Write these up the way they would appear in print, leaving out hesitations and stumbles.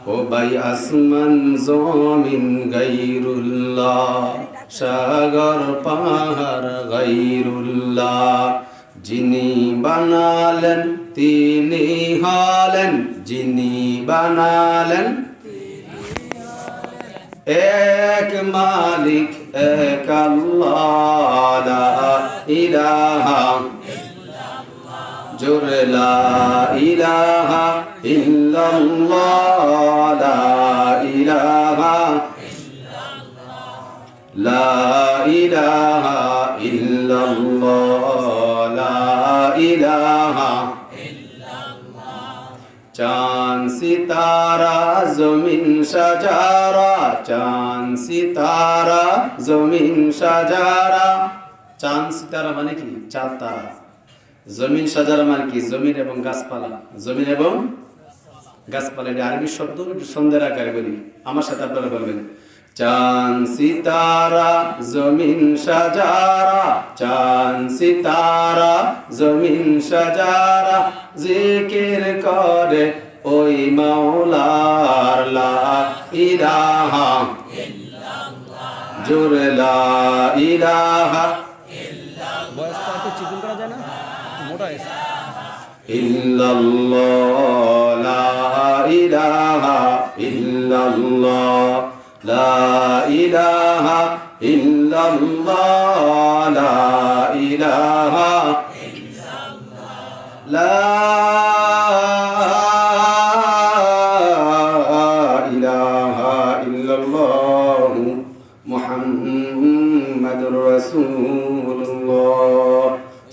ও ভাই আসমান জমিন গায়রুল্লাহ, সাগর পাহাড় গায়রুল্লাহ, যিনি বানালেন তিনি হলেন, যিনি বানালেন এক মালিক এক আল্লাহ, লা ইলাহা জোরে লা ইলাহা ইল্লাল্লাহ, লা ইলাহা লা ইলাহা ইল্লাল্লাহ, লা ইলাহা। চাঁদ সিতারা জমিন সাজারা, চাঁদ সিতারা জমিন সাজারা। চাঁদ সিতারা মানে কি? চাঁদ তারা। জমিন সাজারা মানে কি? জমিন এবং গাছপালা। জমিন এবং গাছপালা, এটা আরবি শব্দ, ছন্দের আকারে বলি, আমার সাথে আপনারা বলবেন। চাঁদ সিতারা জমিন সাজারা, চাঁদ সিতারা জমিন সাজারা, জিকির করে ওই মাওলার, লা ইলাহা জোরে লা ইলাহা ইল্লাল্লাহ, লা ইলাহা ইল্লাল্লাহ, লা ইলাহা ইল্লাল্লাহ, লা ইলাহা লা ইলাহা ইল্লাল্লাহ মুহাম্মাদুর রাসূলুল্লাহ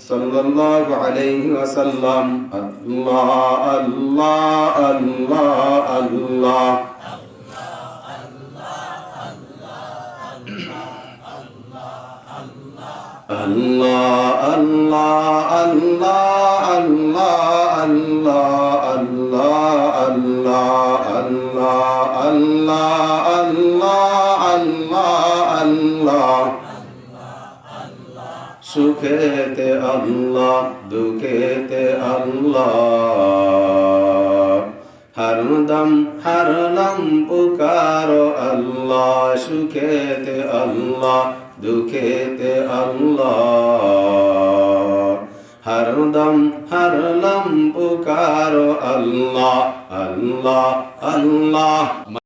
সাল্লাল্লাহু আলাইহি ওয়াসাল্লাম। আল্লাহ আল্লাহ আল্লাহ আল্লাহ আল্লাহ আল্লাহ আল্লাহ আল্লাহ আল্লাহ আল্লাহ আল্লাহ আল্লাহ আল্লাহ আল্লাহ আল্লাহ। সুখেতে আল্লাহ দুঃখেতে আল্লাহ, হরদম হরদম পুকারো আল্লাহ। সুখেতে আল্লাহ দুঃখেতে আল্লাহ, হরদম হরদম পুকারো আল্লাহ আল্লাহ আল্লাহ।